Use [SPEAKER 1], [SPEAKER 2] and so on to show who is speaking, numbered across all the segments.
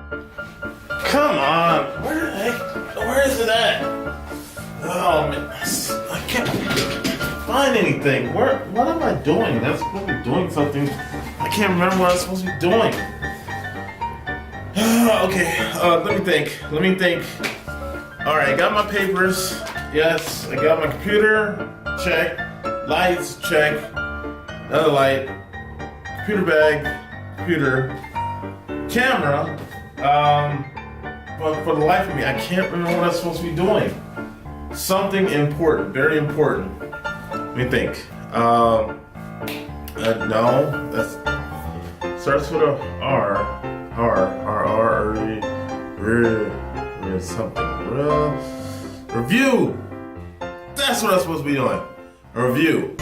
[SPEAKER 1] Come on. Where is it at? Oh man, I can't find anything. What am I doing? That's supposed to be doing something. I can't remember what I'm supposed to be doing. Okay, let me think. Alright, I got my papers. Yes, I got my computer. Check. Lights, check. Another light. Computer bag. Computer. Camera. But for the life of me, I can't remember what I'm supposed to be doing. Something important, very important. Let me think. No, that starts with a R. Something. Review. That's what I'm supposed to be doing. A review.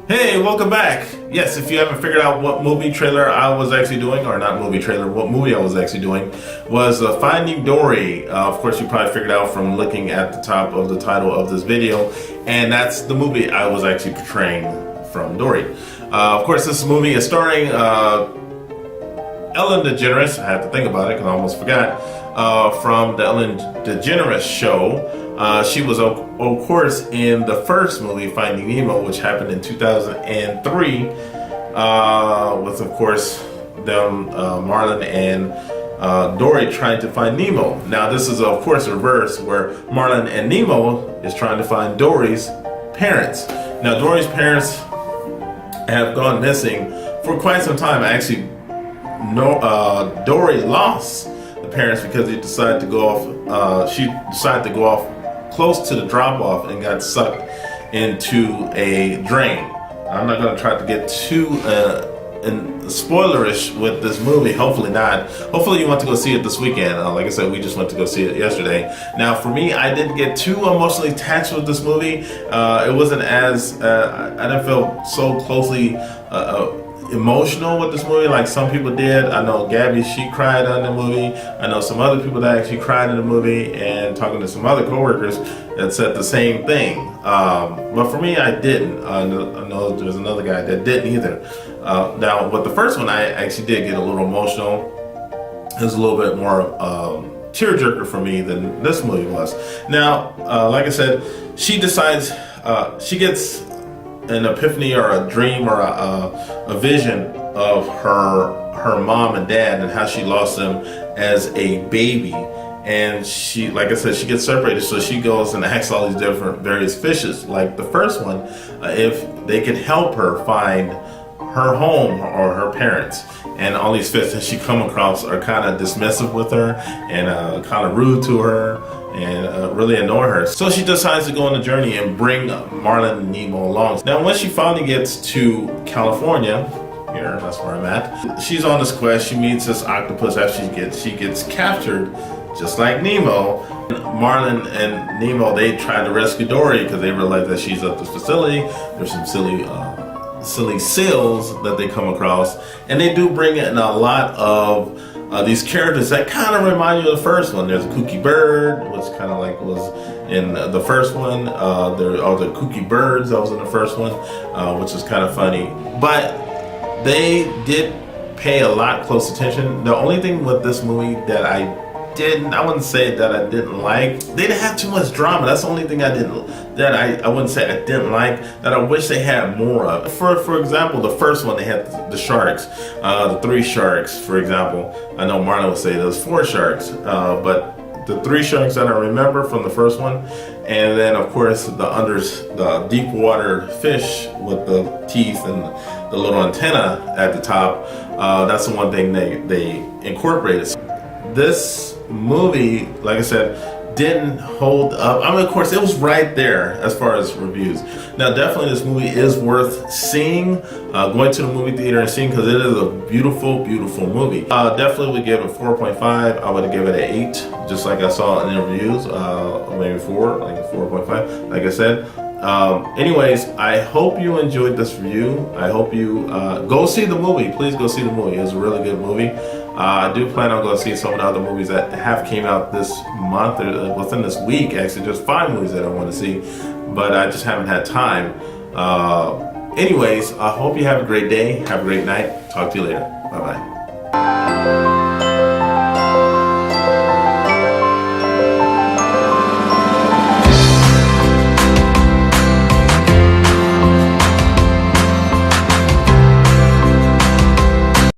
[SPEAKER 1] Hey, welcome back. Yes, if you haven't figured out what movie trailer I was actually doing, or not movie trailer, what movie I was actually doing, was Finding Dory. Of course, you probably figured out from looking at the top of the title of this video, and that's the movie I was actually portraying from Dory. Of course, this movie is starring Ellen DeGeneres. I had to think about it because I almost forgot. From the Ellen DeGeneres show. She was, of course, in the first movie, Finding Nemo, which happened in 2003, with, of course, them, Marlin and Dory trying to find Nemo. Now, this is, of course, reverse, where Marlin and Nemo is trying to find Dory's parents. Now, Dory's parents have gone missing for quite some time. Actually, Dory lost the parents because he decided to go off. She decided to go off close to the drop-off and got sucked into a drain. I'm not going to try to get too spoilerish with this movie. Hopefully not. Hopefully you want to go see it this weekend. Like I said, we just went to go see it yesterday. Now for me, I didn't get too emotionally attached with this movie. It wasn't as, I didn't feel so closely emotional with this movie like some people did. I know Gabby, she cried on the movie. I know some other people that actually cried in the movie, and talking to some other coworkers that said the same thing. But for me, I didn't. I know there's another guy that didn't either. Now, with the first one, I actually did get a little emotional. It was a little bit more tearjerker for me than this movie was. Now, like I said, she decides, she gets an epiphany or a dream or a vision of her mom and dad and how she lost them as a baby. And she, like I said, she gets separated, so she goes and asks all these different various fishes, like the first one, if they could help her find her home or her parents. And all these fish that she come across are kind of dismissive with her and kind of rude to her and really annoy her. So she decides to go on a journey and bring Marlin and Nemo along. Now when she finally gets to California, here, that's where I'm at, she's on this quest. She meets this octopus after she gets captured, just like Nemo. Marlin and Nemo, they try to rescue Dory because they realize that she's at this facility. There's some silly seals that they come across, and they do bring in a lot of these characters that kind of remind you of the first one. There's a kooky bird, which kind of like was in the first one. There are the kooky birds that was in the first one, which is kind of funny. But they did pay a lot close attention. The only thing with this movie that I wouldn't say that I didn't like, they didn't have too much drama. That's the only thing I wouldn't say I didn't like, that I wish they had more of. For example, the first one, they had the sharks, the 3 sharks, for example. I know Marlon would say there's 4 sharks, but the 3 sharks that I remember from the first one, and then of course the deep water fish with the teeth and the little antenna at the top, that's the one thing they incorporated. This movie, like I said, didn't hold up. I mean, of course, it was right there as far as reviews. Now, definitely this movie is worth seeing, going to the movie theater and seeing, because it is a beautiful, beautiful movie. Definitely would give it 4.5. I would give it an 8, just like I saw in the reviews, maybe 4, like a 4.5, like I said. Anyways, I hope you enjoyed this review. I hope you go see the movie. Please go see the movie. It's a really good movie. I do plan on going to see some of the other movies that have came out this month or within this week. Actually, there's 5 movies that I want to see. but I just haven't had time. Anyways, I hope you have a great day. Have a great night. Talk to you later. Bye-bye.